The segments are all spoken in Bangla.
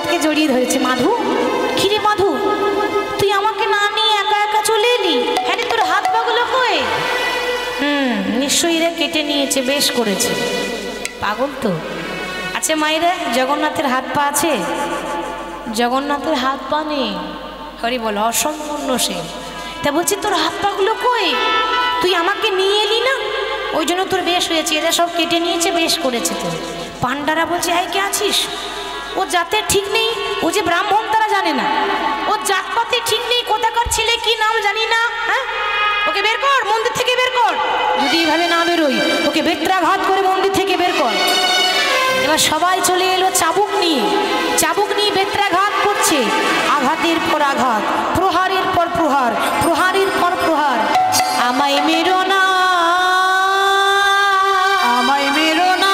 জগন্নাথকে জড়িয়ে ধরেছে। মাধু, কিরে মাধু, তুই আমাকে না নিয়ে একা একা চলে এলি? হ্যাঁ, তোর হাত পাগুলো কই? নিশ্চয়ই এরা কেটে নিয়েছে, বেশ করেছে। পাগল তো। আচ্ছা মায়েরা, জগন্নাথের হাত পা আছে? জগন্নাথের হাত পা নেই। হরি বল, অসম্পূর্ণ সে। তা বলছি তোর হাত পাগুলো কই? তুই আমাকে নিয়ে এলি না, ওই জন্য তোর বেশ হয়েছে। এরা সব কেটে নিয়েছে, বেশ করেছে তোর। পান্ডারা বলছে, এই কে আছিস? ও জাতের ঠিক নেই, ও যে ব্রাহ্মণ তারা জানে না, ও জাতপাতে ঠিক নেই, কোথাকার ছেলে কি নাম জানি না। হ্যাঁ, ওকে বের কর, মন্দির থেকে বের কর। যদি এইভাবে না বেরোই, ওকে বেত্রাঘাত করে মন্দির থেকে বের কর। এবার সবাই চলে এলো চাবুক নিয়ে, চাবুক নিয়ে বেত্রাঘাত করছে। আঘাতের পর আঘাত, প্রহারের পর প্রহার, প্রহারের পর প্রহার। আমায় মেরো না, আমায় মেরো না,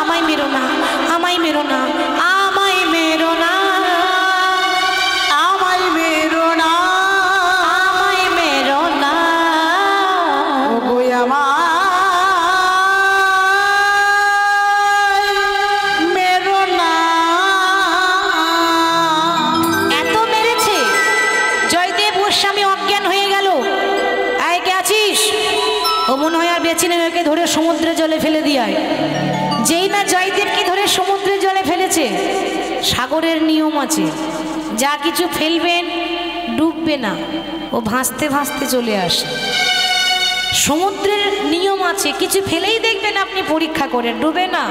আমায় মেরো না, আমায় মেরো না, আমায় মেরো না, আমায় মেরো না, আমায় মেরো না, ওগো আমায় মেরো না। এত মেরেছে, জয়দেব গোস্বামী অজ্ঞান হয়ে গেল। আয় কে আছিস? ও মনে হয় আর বেঁচে নেই, ওকে ধরে সমুদ্রের জলে ফেলে দিয়ায়। যেই না জয়দেবকে ধরে সমুদ্রের জলে ফেলেছে, সাগরের নিয়ম আছে, যা কিছু ফেলবেন ডুববে না, ও ভাসতে ভাসতে চলে আসে। সমুদ্রের নিয়ম আছে, কিছু ফেলেই দেখবেন আপনি পরীক্ষা করে, ডুবে না,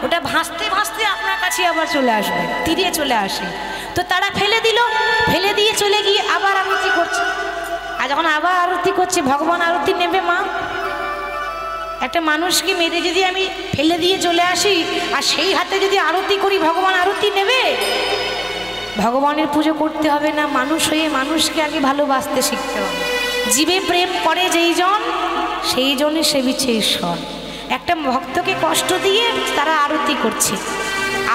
ওটা ভাসতে ভাসতে আপনার কাছে আবার চলে আসবে, তীরে চলে আসে। তো তারা ফেলে দিল, ফেলে দিয়ে চলে গিয়ে আবার আরতি করছে। আর যখন আবার আরতি করছে, ভগবান আরতি নেবে মা? একটা মানুষকে মেরে যদি আমি ফেলে দিয়ে চলে আসি আর সেই হাতে যদি আরতি করি, ভগবান আরতি নেবে? ভগবানের পুজো করতে হবে না, মানুষ হয়ে মানুষকে আগে ভালোবাসতে শিখতে হবে। জীবে প্রেম করে যেই জন, সেই জনই সেবিছে ঈশ্বর। একটা ভক্তকে কষ্ট দিয়ে তারা আরতি করছে,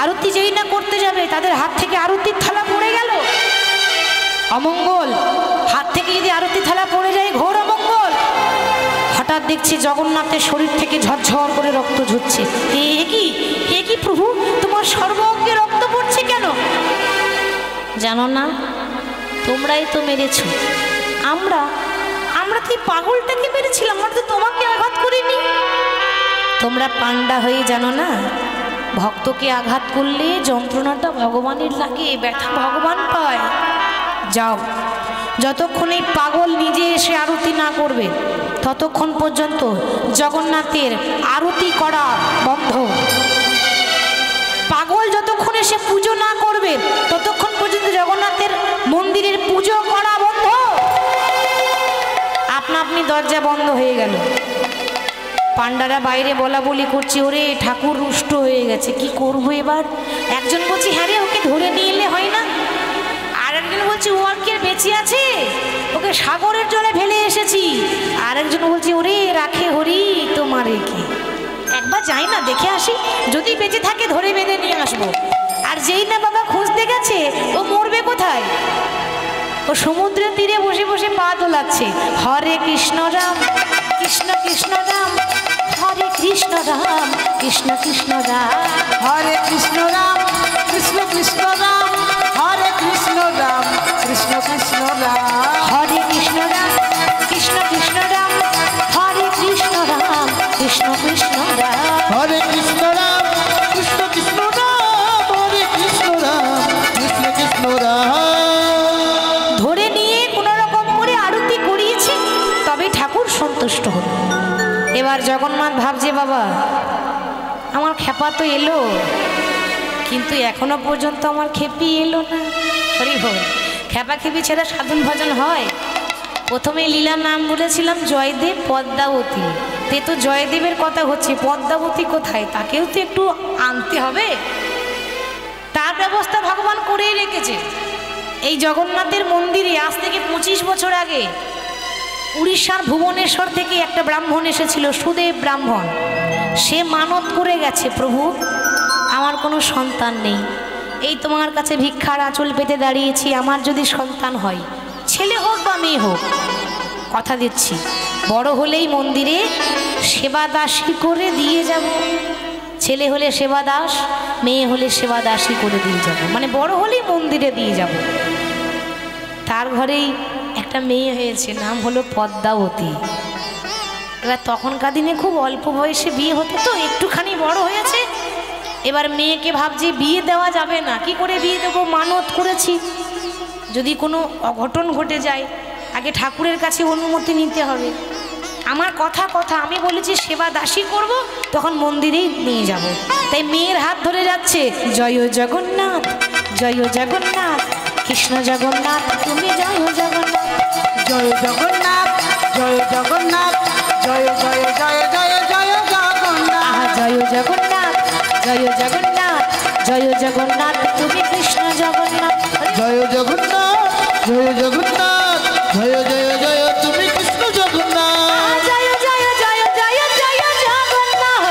আরতি যেই না করতে যাবে, তাদের হাত থেকে আরতির থালা পড়ে গেল, অমঙ্গল। হাত থেকে যদি আরতি থালা পড়ে যায়, ঘোর অমঙ্গল। হঠাৎ দেখছি জগন্নাথের শরীর থেকে ঝরঝর করে রক্ত ঝরছে। এ কি, এ কি প্রভু, তোমার সর্বঙ্গে রক্ত পড়ছে কেন? জানো না, তোমরাই তো মেরেছ। আমরা আমরা কি পাগলটাকে মেরেছিলাম? আমরা তো তোমাকে আঘাত করিনি। তোমরা পান্ডা হয়ে জানো না, ভক্তকে আঘাত করলে যন্ত্রণাটা ভগবানের লাগে, ব্যথা ভগবান পায়। যাও, যতক্ষণ এই পাগল নিজে এসে আরতি না করবে, ততক্ষণ পর্যন্ত জগন্নাথের আরতি করা বন্ধ। পাগল যতক্ষণ এসে পুজো না করবে, ততক্ষণ পর্যন্ত জগন্নাথের মন্দিরের পুজো করা বন্ধ। আপনা আপনি দরজা বন্ধ হয়ে গেল। পান্ডারা বাইরে বলা বলি করছে, ওরে ঠাকুর রুষ্ট হয়ে গেছে, কি করবো এবার? একজন বলছে, হ্যাঁ রে, ওকে ধরে নিয়ে এলে হয় না? আর একজন বলছে, ও আর কি বেঁচে আছে, ওকে সাগরের জলে ফেলে এসেছি। আর একজন বলছে, ওরে রাখে হরি তোমারে কি, একবার যাই না দেখে আসি, যদি বেঁচে থাকে ধরে বেঁধে নিয়ে আসবো। আর যেই না বাবা খুঁজতে গেছে, ও মরবে কোথায়? ও সমুদ্রের তীরে বসে বসে পা দোলাচ্ছে, হরে কৃষ্ণ রাম কৃষ্ণ কৃষ্ণ রাম, হরে কৃষ্ণ রাম কৃষ্ণ কৃষ্ণ রাম, হরে কৃষ্ণ রাম কৃষ্ণ কৃষ্ণ রাম, হরে কৃষ্ণ রাম কৃষ্ণ কৃষ্ণ রাম, হরে কৃষ্ণ রাম কৃষ্ণ কৃষ্ণ রাম, হরে কৃষ্ণ রাম কৃষ্ণ কৃষ্ণ রাম, হরে কৃষ্ণ রাম কৃষ্ণ কৃষ্ণ রাম, হরে কৃষ্ণ রাম কৃষ্ণ কৃষ্ণ রাম। ধরে নিয়ে কোনো রকম করে আরতি করিয়েছে, তবে ঠাকুর সন্তুষ্ট হল। এবার জগন্নাথ ভাবছে, বাবা আমার খেপা তো এলো, কিন্তু এখনো পর্যন্ত আমার খেপি এলো না। হরি বল, খেপা খেপি ছেড়ে সাধন ভজন হয়? প্রথমে লীলার নাম বলেছিলাম জয়দেব পদ্মাবতী, তে তো জয়দেবের কথা হচ্ছে, পদ্মাবতী কোথায়? তাকেও তো একটু আনতে হবে, তার ব্যবস্থা ভগবান করেই রেখেছে। এই জগন্নাথের মন্দিরে আজ থেকে 25 বছর আগে উড়িষ্যার ভুবনেশ্বর থেকে একটা ব্রাহ্মণ এসেছিল, সুদেব ব্রাহ্মণ। সে মানত করে গেছে, প্রভু আমার কোনো সন্তান নেই, এই তোমার কাছে ভিক্ষার আঁচল পেতে দাঁড়িয়েছি, আমার যদি সন্তান হয়, ছেলে হোক বা মেয়ে হোক, কথা দিচ্ছি বড় হলেই মন্দিরে সেবা দাসী করে দিয়ে যাব। ছেলে হলে সেবা দাস, মেয়ে হলে সেবা দাসী করে দিয়ে যাব, মানে বড় হলেই মন্দিরে দিয়ে যাব। তার ঘরেই একটা মেয়ে হয়েছে, নাম হলো পদ্মাবতী। এবার তখনকার দিনে খুব অল্প বয়সে বিয়ে হতো, তো একটুখানি বড় হয়েছে। এবার মেয়েকে ভাবছি বিয়ে দেওয়া যাবে না, কি করে বিয়ে দেবো, মানত করেছি, যদি কোনো অঘটন ঘটে যায় আগে ঠাকুরের কাছে অনুমতি নিতে হবে। আমার কথা আমি বলেছি সেবা দাসী করব, তখন মন্দিরেই নিয়ে যাব। তাই মেয়ের হাত ধরে যাচ্ছে, জয় জগন্নাথ, জয় জগন্নাথ, কৃষ্ণ জগন্নাথ তুমি জয় জগন্নাথ, জয় জগন্নাথ, জয় জগন্নাথ, জয় জয় জয় জয় জয় জগন্নাথ, জয় জগন্নাথ, জয় জগন্নাথ, জয় জগন্নাথ তুমি কৃষ্ণ জগন্নাথ, জয় জগন্নাথ, জয় জগন্নাথ, জয় জয় জয় তুমি কৃষ্ণ জগন্নাথ, জয় জয় জয় জয় জয় জগন্নাথ,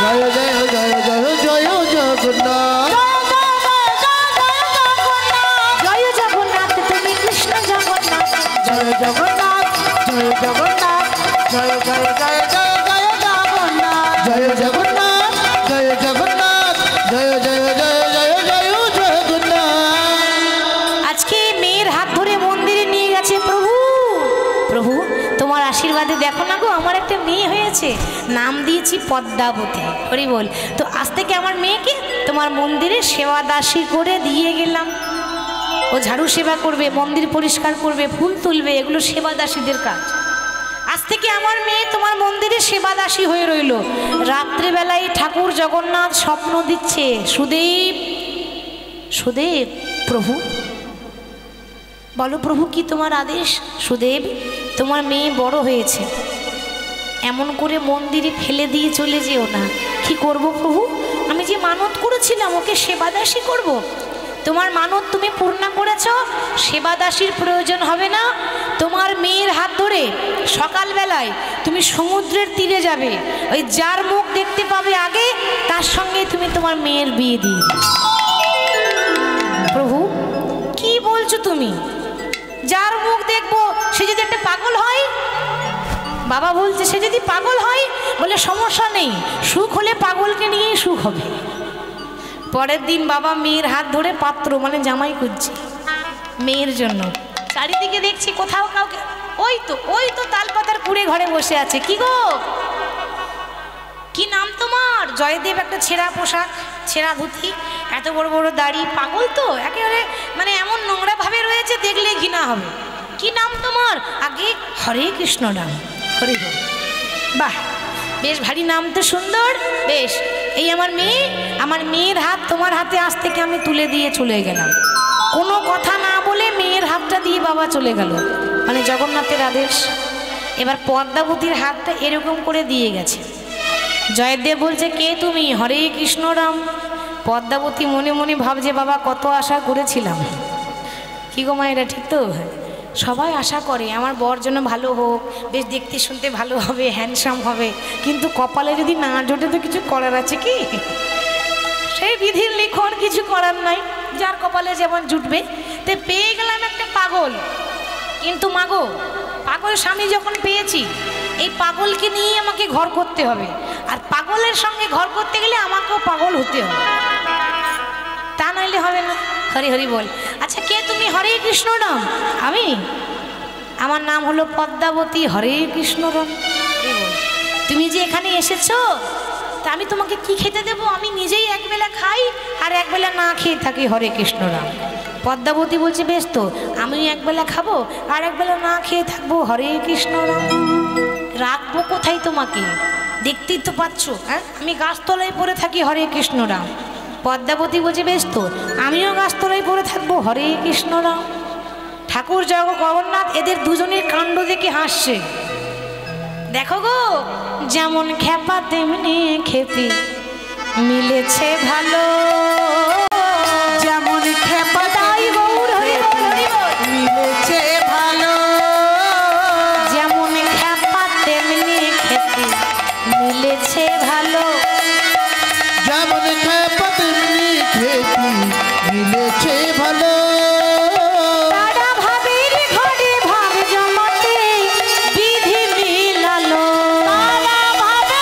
জয় জয় জয় জয় জয় জগন্নাথ, জয় জগন্নাথ তুমি কৃষ্ণ জগন্নাথ, জয় জগন্নাথ, জয় জগন্নাথ, জয় জয় জয় জয় জয় জগন্নাথ, জয় জগন্নাথ, জয় জগন্নাথ, জয় জয় জয় জয় জয় জগন্নাথ। আজকে মেয়ের হাত ধরে মন্দিরে নিয়ে গেছে প্রভু। প্রভু তোমার আশীর্বাদে দেখো না গো, আমার একটা মেয়ে হয়েছে, নাম দিয়েছি পদ্মাবতী, হরি বল। তো আজ থেকে আমার মেয়েকে তোমার মন্দিরে সেবা দাসী করে দিয়ে গেলাম। ও ঝাড়ু সেবা করবে, মন্দির পরিষ্কার করবে, ফুল তুলবে, এগুলো সেবা দাসীদের কাজ। আজ থেকে আমার মেয়ে তোমার মন্দিরে সেবা দাসী হয়ে রইল। রাত্রিবেলায় ঠাকুর জগন্নাথ স্বপ্ন দিচ্ছে, সুদেব, সুদেব, প্রভু বলো প্রভু কি তোমার আদেশ? সুদেব তোমার মেয়ে বড় হয়েছে, এমন করে মন্দিরে ফেলে দিয়ে চলে যেও না। কি করব প্রভু? আমি যে মানত করেছিলাম ওকে সেবাদাসী করব, তোমার মানত তুমি পূর্ণ করেছ, সেবাদাসীর প্রয়োজন হবে না। তোমার মেয়ের হাত ধরে সকালবেলায় তুমি সমুদ্রের তীরে যাবে, ওই যার মুখ দেখতে পাবে আগে তার সঙ্গে তুমি তোমার মেয়ের বিয়ে দিয়ে দিও। প্রভু কি বলছো তুমি? যার মুখ দেখবো সে যদি একটা পাগল হয়? বাবা বলছে সে যদি পাগল হয়, বলে সমস্যা নেই, সুখ হলে পাগলকে নিয়েই সুখ হবে। পরের দিন বাবা মেয়ের হাত ধরে পাত্র মানে জামাই খুঁজছে মেয়ের জন্য। চারিদিকে দেখছি কোথাও কাউকে, ওই তো তালপাতার কুড়ে ঘরে বসে আছে। কি গো, কি নাম তোমার? জয়দেব। একটা ছেঁড়া পোশাক, ছেঁড়া ধুতি, এত বড় বড় দাড়ি, পাগল তো একেবারে, মানে এমন নোংরা ভাবে রয়েছে দেখলে ঘৃণা হবে। কি নাম তোমার? আগে হরে কৃষ্ণ নাম। হরে বল। বাহ, বেশ ভারী নাম তো, সুন্দর বেশ। এই আমার মেয়ে, আমার মেয়ের হাত তোমার হাতে আজ থেকে আমি তুলে দিয়ে চলে গেলাম। কোনো কথা না বলে মেয়ের হাতটা দিয়ে বাবা চলে গেল, মানে জগন্নাথের আদেশ। এবার পদ্মাবতীর হাতটা এরকম করে দিয়ে গেছে। জয়দেব বলছে কে তুমি? হরে কৃষ্ণ রাম। পদ্মাবতী মনে মনে ভাবছে বাবা কত আশা করেছিলাম। কি গো মায়েরা, ঠিক তো? সবাই আশা করে আমার বর যেন ভালো হোক, বেশ দেখতে শুনতে ভালো হবে, হ্যান্ডসাম হবে, কিন্তু কপালে যদি না জোটে তো কিছু করার আছে কি? সেই বিধির লিখন, কিছু করার নাই, যার কপালে যেমন জুটবে। তে পেয়ে গেলাম একটা পাগল, কিন্তু মাগো পাগল স্বামী যখন পেয়েছি, এই পাগলকে নিয়ে আমাকে ঘর করতে হবে, আর পাগলের সঙ্গে ঘর করতে গেলে আমাকেও পাগল হতে হবে, তা নইলে হবে না। হরি হরি বল। আচ্ছা কে তুমি? হরে কৃষ্ণ নাম। আমি, আমার নাম হলো পদ্মাবতী। হরে কৃষ্ণ রাম। তুমি যে এখানে এসেছো, তা আমি তোমাকে কি খেতে দেবো? আমি নিজেই একবেলা খাই আর একবেলা না খেয়ে থাকি। হরে কৃষ্ণ রাম। পদ্মাবতী বলছে বেশ তো, আমি একবেলা খাবো আর একবেলা না খেয়ে থাকবো। হরে কৃষ্ণ রাম। রাখবো কোথায় তোমাকে? দেখতেই তো পাচ্ছ, হ্যাঁ আমি গাছতলায় পড়ে থাকি। হরে কৃষ্ণ রাম। পদ্মাবতী বলছে বেশ তো, আমিও গাছতলায় পড়ে থাকবো। হরে কৃষ্ণ রাম। ঠাকুর জগন্নাথ এদের দুজনের কাণ্ড দেখে হাসছে। দেখো গো, যেমন খেপা তেমনি খেপি, মিলেছে ভালো। যেমন খেপা তাই গৌর হরি বল, হরি বল। মিলেছে ভালো, যেমন খেপা তেমনি খেপি, মিলেছে ভালো। যেমন খেপা তেমনি খেপি, মিলেছে ভালো। তারা ভাবের ঘরে ভাব জমাতে বিধি মিলালো। তারা ভাবের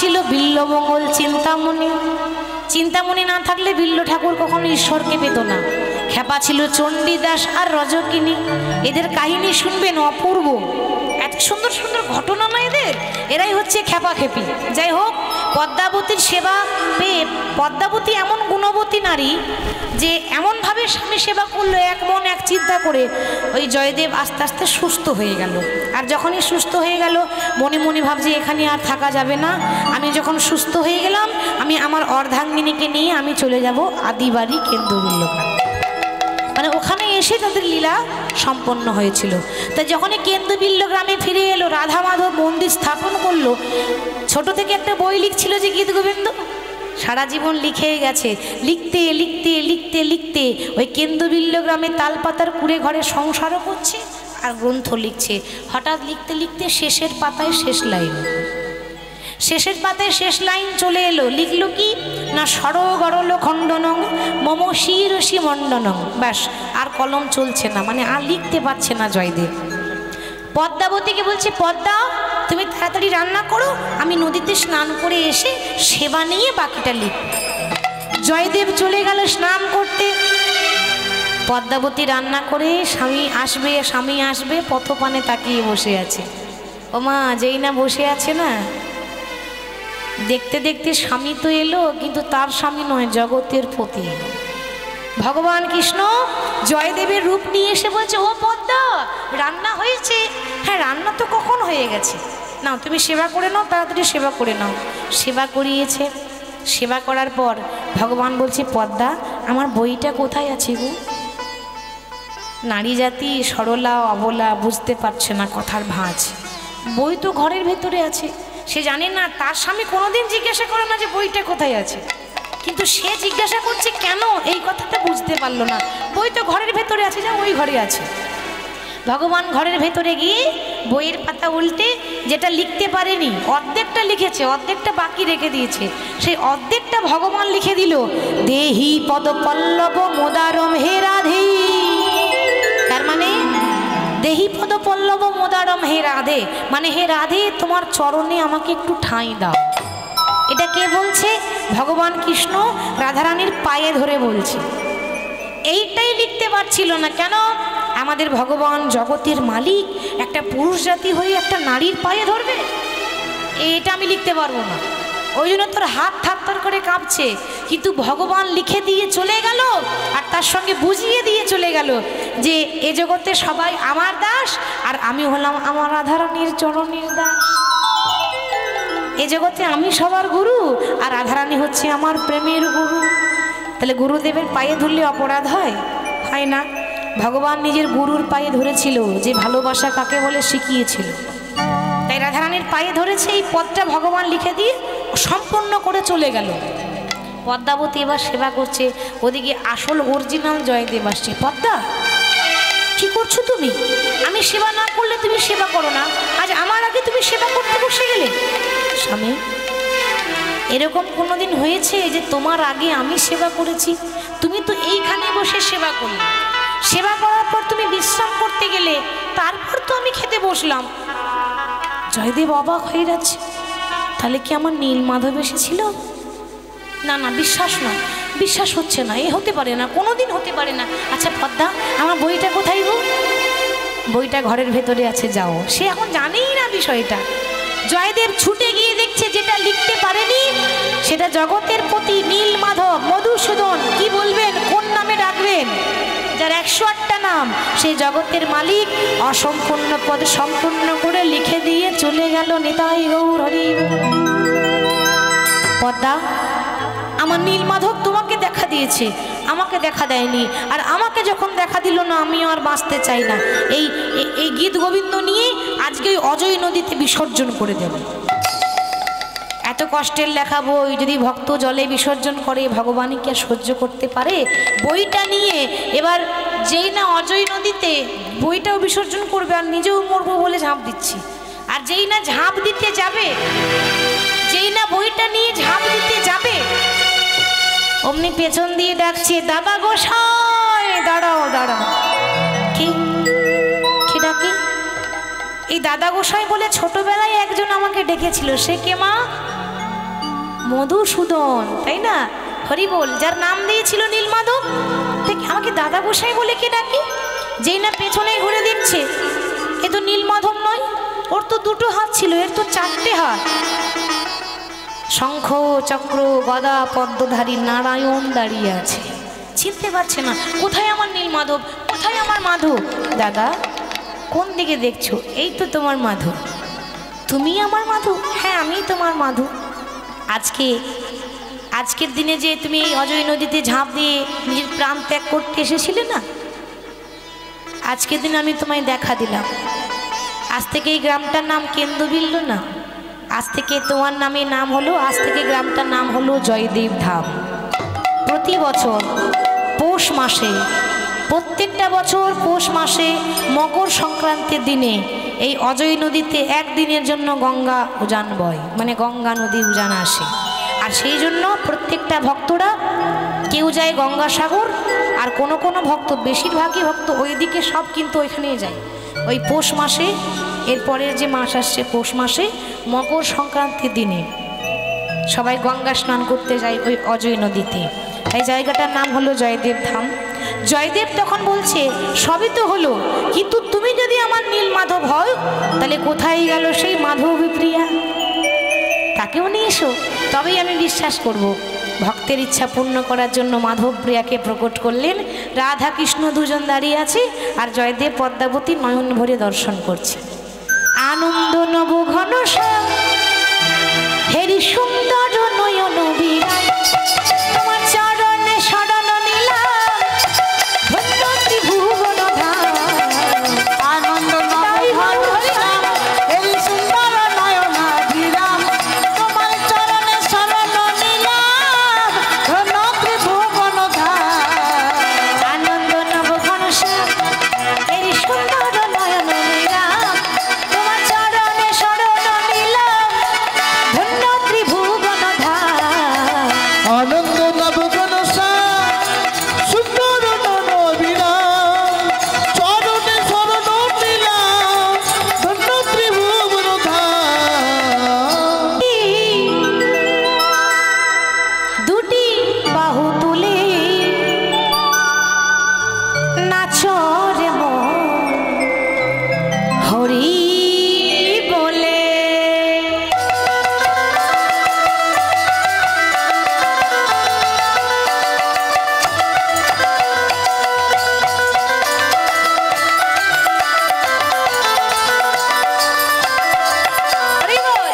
ছিল বিল্লমঙ্গল চিন্তামণি। চিন্তামণি না থাকলে বিল্ল ঠাকুর কখনো ঈশ্বরকে পেত না। খেপা ছিল চণ্ডীদাস আর রজকিনী। এদের কাহিনী শুনবেন, অপূর্ব, এত সুন্দর সুন্দর ঘটনা না এদের। এরাই হচ্ছে খেপা খেপি। যাই হোক, পদ্মাবতীর সেবা পেয়ে, পদ্মাবতী এমন গুণবতী নারী যে এমনভাবে স্বামী সেবা করলো এক মন এক চিন্তা করে, ওই জয়দেব আস্তে আস্তে সুস্থ হয়ে গেল। আর যখনই সুস্থ হয়ে গেল, মনে মনে ভাবছে এখানে আর থাকা যাবে না, আমি যখন সুস্থ হয়ে গেলাম আমি আমার অর্ধাঙ্গিনীকে নিয়ে আমি চলে যাব আদিবাড়ি কেন্দ্রবিল্লগ্রাম। মানে ওখানে এসে তাদের লীলা সম্পন্ন হয়েছিল। তা যখনই কেন্দ্রবিল্লগ্রামে ফিরে এলো, রাধা মাধব মন্দির স্থাপন করলো। ছোট থেকে একটা বই লিখছিল যে গীত গোবিন্দ, সারা জীবন লিখে গেছে। লিখতে লিখতে লিখতে লিখতে ওই কেন্দ্রবিল্লগ্রামে তালপাতার কুড়ে ঘরে সংসারও করছে আর গ্রন্থ লিখছে। হঠাৎ লিখতে লিখতে শেষের পাতায় শেষ লাইন, শেষের পাতায় শেষ লাইন চলে এলো। লিখল কি না, সরগরল খণ্ডনং মম শিরসি মণ্ডনং। ব্যাস, আর কলম চলছে না, মানে আর লিখতে পারছে না জয়দেব। পদ্মাবতীকে বলছে, পদ্মা তুমি তাড়াতাড়ি রান্না করো, আমি নদীতে স্নান করে এসে সেবা নিয়ে বাকিটা লিখ। জয়দেব চলে গেল স্নান করতে। পদ্মাবতী রান্না করে স্বামী আসবে পথপানে তাকিয়ে বসে আছে। ও মা, যেই না বসে আছে না, দেখতে দেখতে স্বামী তো এলো, কিন্তু তার স্বামী নয়, জগতের পতি ভগবান কৃষ্ণ জয়দেবের রূপ নিয়ে এসে বলছে, ও পদ্মা রান্না হয়েছে? হ্যাঁ, রান্না তো কখন হয়ে গেছে, নাও তুমি সেবা করে নাও, তাড়াতাড়ি সেবা করে নাও। সেবা করিয়েছে। সেবা করার পর ভগবান বলছে, পদ্মা আমার বইটা কোথায় আছে গো? নারী জাতি সরলা অবলা, বুঝতে পারছে না কথার ভাঁজ। বই তো ঘরের ভেতরে আছে। সে জানে না, তার স্বামী কোনোদিন জিজ্ঞাসা করে না যে বইটা কোথায় আছে, কিন্তু সে জিজ্ঞাসা করছে কেন, এই কথাটা বুঝতে পারলো না। বই তো ঘরের ভেতরে আছে, যা ওই ঘরে আছে। ভগবান ঘরের ভেতরে গিয়ে বইয়ের পাতা উল্টে যেটা লিখতে পারেনি, অর্ধেকটা লিখেছে, অর্ধেকটা বাকি রেখে দিয়েছে, সেই অর্ধেকটা ভগবান লিখে দিল, দেহি পদ পল্লব মোদারম হে রাধে। তার মানে দেহি পদ পল্লব মোদারম হে রাধে, মানে হে রাধে তোমার চরণে আমাকে একটু ঠাঁই দাও। এটা কে বলছে? ভগবান কৃষ্ণ রাধারানীর পায়ে ধরে বলছে। এইটাই লিখতে পারছিল না কেন? আমাদের ভগবান জগতের মালিক একটা পুরুষ জাতি হয়ে একটা নারীর পায়ে ধরবে? এটা আমি লিখতে পারবো না। ওই জন্য তোর হাত থারথার করে কাঁপছে, কিন্তু ভগবান লিখে দিয়ে চলে গেল আর তার সঙ্গে বুঝিয়ে দিয়ে চলে গেল যে এ জগতে সবাই আমার দাস আর আমি হলাম আমার রাধারানীর চরণের দাস। এ জগতে আমি সবার গুরু আর রাধারানী হচ্ছে আমার প্রেমের গুরু। তাহলে গুরুদেবের পায়ে ধরলে অপরাধ হয়? হয় না। ভগবান নিজের গুরুর পায়ে ধরেছিল, যে ভালোবাসা কাকে বলে শিখিয়েছিল। তাই রাধারানীর পায়ে ধরেছে, এই পদটা ভগবান লিখে দিয়ে সম্পন্ন করে চলে গেল। পদ্মাবতী এবার সেবা করছে, ওদিকে আসল অরিজিনাল জয়দেব আসছে। পদ্মা, কি করছো তুমি? আমি সেবা না করলে তুমি সেবা করো না, আজ আমার আগে তুমি সেবা করতে বসে গেলে। স্বামী, এরকম কোনোদিন হয়েছে যে তোমার আগে আমি সেবা করেছি? তুমি তো এইখানে বসে সেবা করলে, সেবা করার পর তুমি বিশ্রাম করতে গেলে, তারপর তো আমি খেতে বসলাম। জয়দেব অবাক হয়ে যাচ্ছে, তাহলে কি আমার নীল মাধব এসেছিল? না না, বিশ্বাস নয়, বিশ্বাস হচ্ছে না, এ হতে পারে না, কোনোদিন হতে পারে না। আচ্ছা পদ্মা, আমার বইটা কোথায় গো? বইটা ঘরের ভেতরে আছে, যাও। সে এখন জানেই না বিষয়টা। জয়দেব ছুটে গিয়ে দেখছে যেটা লিখতে পারেনি সেটা জগতের প্রতি নীল মাধব মধুসূদন, কি বলবেন, কোন নামে ডাকবেন? যার 108টা নাম, সেই জগতের মালিক অসম্পূর্ণ পদ সম্পূর্ণ করে লিখে দিয়ে চলে গেল। নিতাই গৌর হরি। পদ্মা, আমার নীল মাধব তোমাকে দেখা দিয়েছে, আমাকে দেখা দেয়নি, আর আমাকে যখন দেখা দিল না, আমিও আর বাঁচতে চাই না। এই গীত গোবিন্দ নিয়ে আজকে অজয় নদীতে বিসর্জন করে দেব। এত কষ্টের লেখা বই যদি ভক্ত জলে বিসর্জন করে, ভগবান কি আর সহ্য করতে পারে? বইটা নিয়ে এবার যেই না অজয় নদীতে বইটাও বিসর্জন করবে আর নিজেও মরবো বলে ঝাঁপ দিচ্ছি। আর যেই না ঝাঁপ দিতে যাবে, যেই না বইটা নিয়ে ঝাঁপ দিতে যাবে, অমনি পেছন দিয়ে ডাকছে, দাদা গোসাই দাঁড়াও দাঁড়াও। কি ডাকি? এই দাদা গোসাই বলে ছোটবেলায় একজন আমাকে ডেকেছিল। সে কে মা? মধুসূদন, তাই না? হরি বল। যার নাম দিয়েছিল নীলমাধব, ঠিক আমাকে দাদা গোসাই বলে কে ডাকি? যেই না পেছনে ঘুরে দেখছে, এ তো নীলমাধব নয়, ওর তো দুটো হাত ছিল, এর তো চারটে হাত। শঙ্খ চক্র গদা পদ্মধারী নারায়ণ দাঁড়িয়ে আছে, চিনতে পারছে না কোথায় আমার নীলমাধব, কোথায় আমার মাধব। দাদা কোন দিকে দেখছো? এই তো তোমার মাধব। তুমি আমার মাধব? হ্যাঁ আমি তোমার মাধব। আজকের দিনে যে তুমি এই অজয় নদীতে ঝাঁপ দিয়ে নিজের প্রাণ ত্যাগ করতে এসেছিলে না, আজকের দিন আমি তোমায় দেখা দিলাম। আজ থেকে এই গ্রামটার নাম কেন্দ্রবিল্ল না, আজ থেকে তোমার নামে নাম হলো, আজ থেকে গ্রামটার নাম হলো জয়দেব ধাম। প্রতি বছর পৌষ মাসে, প্রত্যেকটা বছর পৌষ মাসে মকর সংক্রান্তির দিনে এই অজয় নদীতে একদিনের জন্য গঙ্গা উজান বয়, মানে গঙ্গা নদী উজান আসে। আর সেই জন্য প্রত্যেকটা ভক্তরা কেউ যায় গঙ্গাসাগর, আর কোনো কোনো ভক্ত, বেশিরভাগই ভক্ত ওইদিকে সব কিন্তু ওইখানেই যায় ওই পৌষ মাসে। এরপরের যে মাস আসছে পৌষ মাসে মকর সংক্রান্তির দিনে সবাই গঙ্গা স্নান করতে যায় ওই অজয় নদীতে। এই জায়গাটার নাম হলো জয়দেব ধাম। জয়দেব তখন বলছে সবই তো হলো, কিন্তু তুমি যদি আমার নীলমাধব হও তাহলে কোথায় গেল সেই মাধবী প্রিয়া? তাকেও নিয়ে এসো, তবেই আমি বিশ্বাস করব। ভক্তের ইচ্ছা পূর্ণ করার জন্য মাধব প্রিয়াকে প্রকট করলেন। রাধা কৃষ্ণ দুজন দাঁড়িয়ে আছে, আর জয়দেব পদ্মাবতী নয়ন ভরে দর্শন করছে। আনন্দ নব ঘন শ্যাম হেরি সুন্দর নয়ন বিরাম, তোমার চরণে শরণ নিলাম ধন্য ত্রিভুবন ধাম। আনন্দ নব ঘন শ্যাম হেরি সুন্দর নয়ন বিরাম, তোমার চরণে শরণ নিলাম ধন্য ত্রিভুবন ধাম। আনন্দ নব ঘন শ্যাম হেরি সুন্দর নয়ন বিরাম, তোমার চরণে শরণ নিলাম ধন্য ত্রিভুবন ধাম। আনন্দ নব ঘন শ্যাম সুন্দর নয়ন বিরাম, চরণে শরণ নিলাম ধন্য ত্রিভুবন ধাম। দুটি বাহু তুলে নাচরে মন হরি বলে। হরি বল।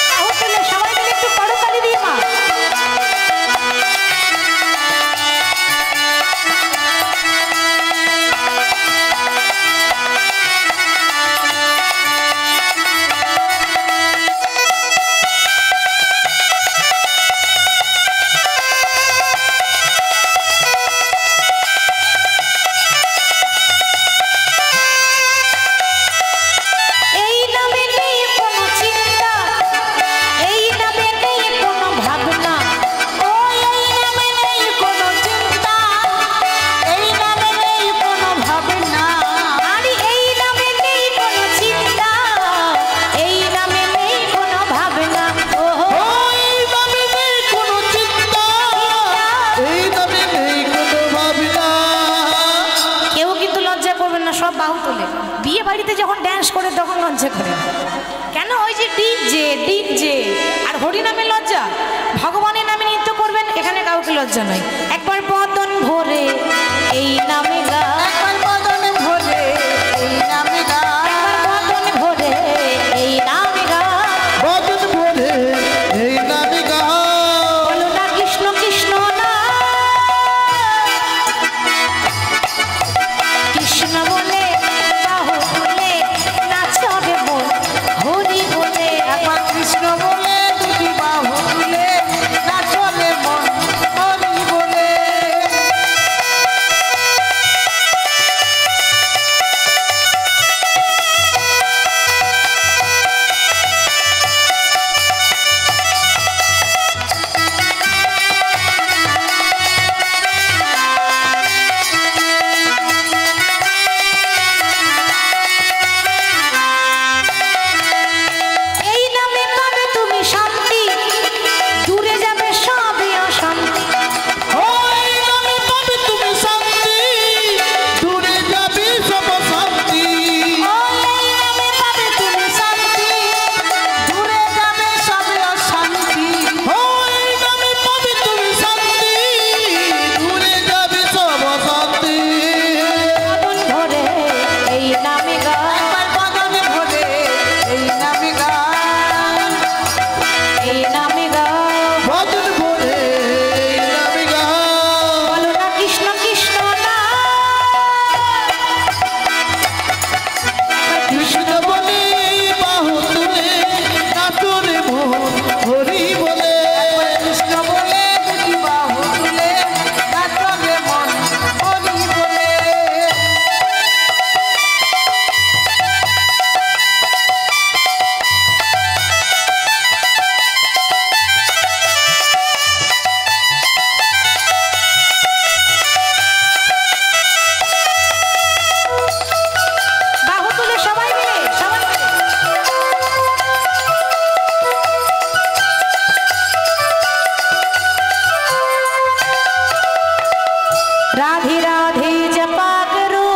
বাহু তুলে সবাই মিলে একটু করতালি দিয়ে মা। এই নামে নেই কোনো চিন্তা, এই নামে নেই কোনো ভাবনা, ও এই নামে নেই কোনো চিন্তা, এই নামে নেই কোনো ভাবনা। আরে এই নামে নেই কোনো চিন্তা, এই নামে নেই কোনো ভাবনা। ওহো ও এই নামে নেই কোনো চিন্তা, এই নামে নেই কোনো ভাবনা। কেউ কিন্তু লজ্জা করবেন না, সব বাহু তোলে। বিয়ে বাড়িতে যখন ড্যান্স করে তখন লজ্জা করে কেন? ওই যে ডিজে ডিজে আর হরি নামে লজ্জা, ভগবানের নামে নৃত্য করবেন, এখানে কাউকে লজ্জা নাই। একবার বদন ভরে এই নামে গা, একবার বদনে ভরে এই নামে গা, একবার বদন ভরে এই নামে গা, বদন ভরে এই নামে গা। বলো না কৃষ্ণ কৃষ্ণ না, কৃষ্ণ বলে বাহু তুলে নাচরে মন হরি বলে। একবার কৃষ্ণ বলে দুটি বাহু তুলে নাচলে মন হরি বলে। राधे राधे जपा करो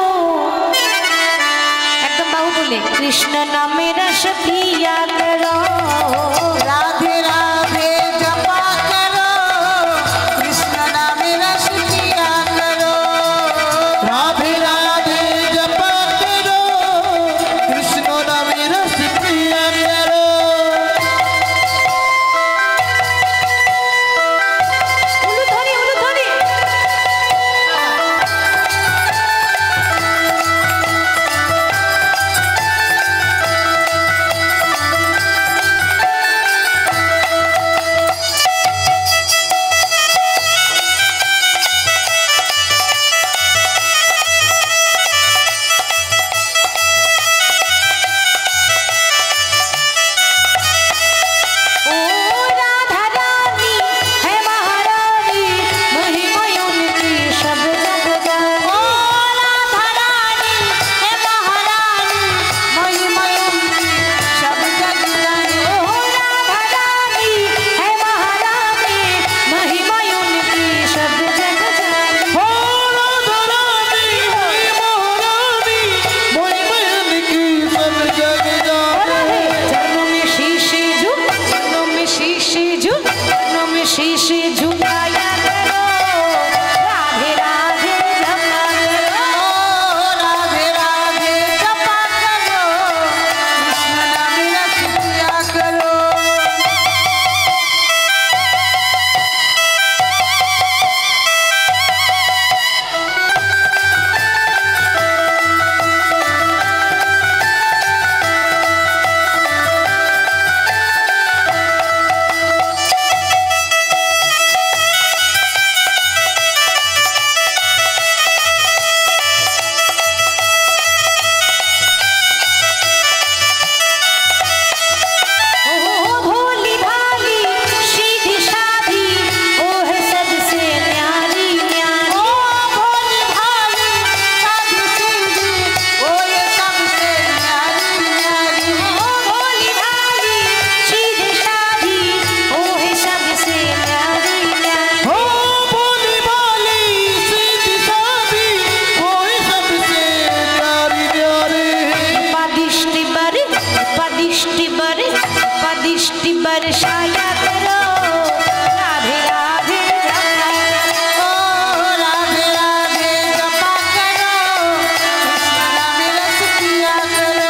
एकदम बाहु बोले कृष्ण नामे रस पिया करो राधे राधे जपा करो कृष्ण नामे रस पिया करो राधे राधे जपा करो कृष्ण नामे रस पिया करो उलुध्वनि उलुध्वनि शीशे झुकाया करो राधे राधे जपा करो राधे राधे जपा करो कृष्ण नामे रस पिया करो भोली भाली सीधी साधी ओ है सबसे न्यारी न्यारी भोली भाली साधी सीधी ओ ये सबसे न्यारी न्यारी भोली भाली सीधी साधी ओ है सबसे न्यारी न्यारी हो भोली भाली सीधी साधी ओ ये सबसे न्यारी न्यारी पदिष्टि बरसाया करो राधे राधे जपा करो राधे राधे जपा करो कृष्ण नामे रस पिया करो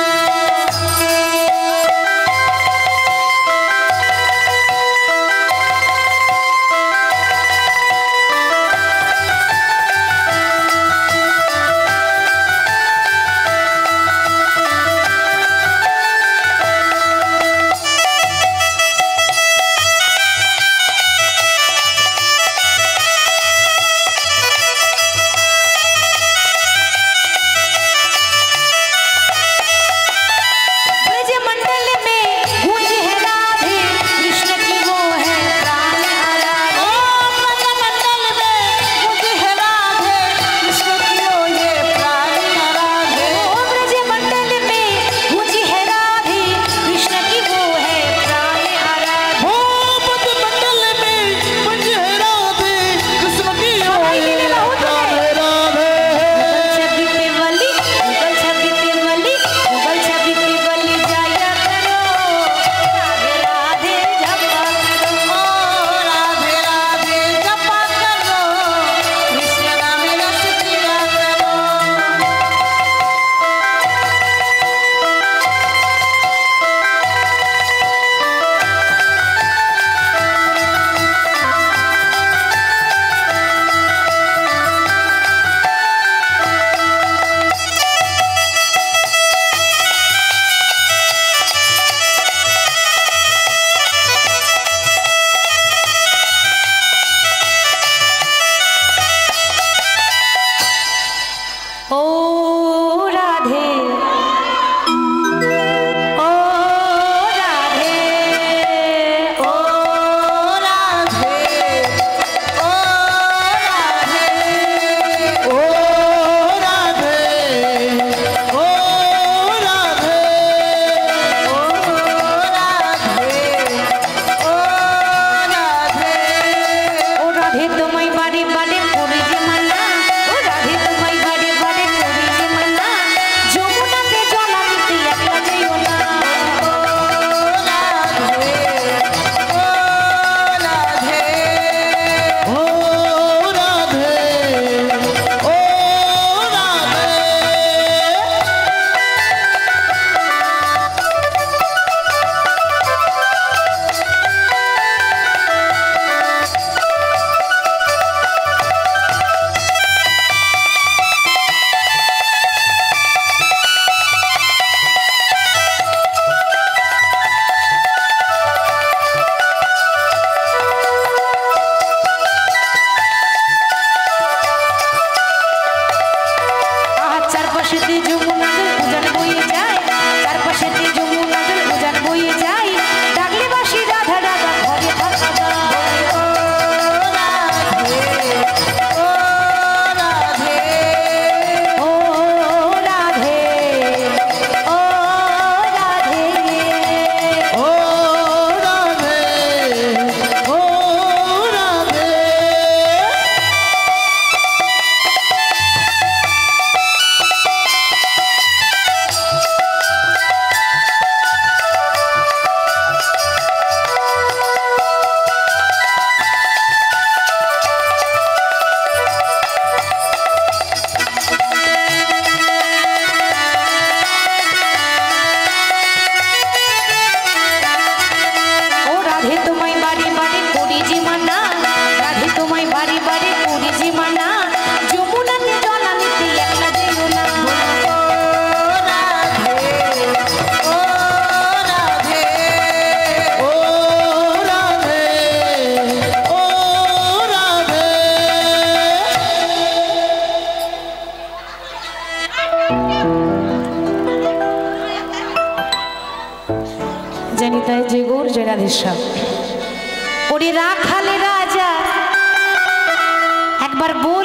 ब्रजमंडल में गूंज है राधे कृष्ण की वो है प्राण आराधे ब्रजमंडल में मुझे है राधे कृष्ण की ओ ये प्राण आराधे ब्रजमंडल में गूंज है राधे कृष्ण की वो है प्राण आराधे हो ब्रजमंडल में मुझे है राधे कृष्ण की ओ ये प्राण राधे छवि पे वली मुगल छवि पे वली मुगल छवि पे वली जाया करो राधे राधे जपा करो राधे राधे जपा करो कृष्ण नामे रस पिया करो ओ राधे ओ राधे ओ राधे ओ राधे ओ राधे ओ राधे ओ राधे ओ राधे तुम्हें बारे बारे पूरी जमाना আমি বাড়ি বাড়ি করেছি মানা যমুনাতে জল আনিতে একলা যেও না ও রাধে ও রাধে ও রাধে জানি তাই যে গৌর জয় রাধেশ্যাম ওরে রাখালে রাজা একবার বল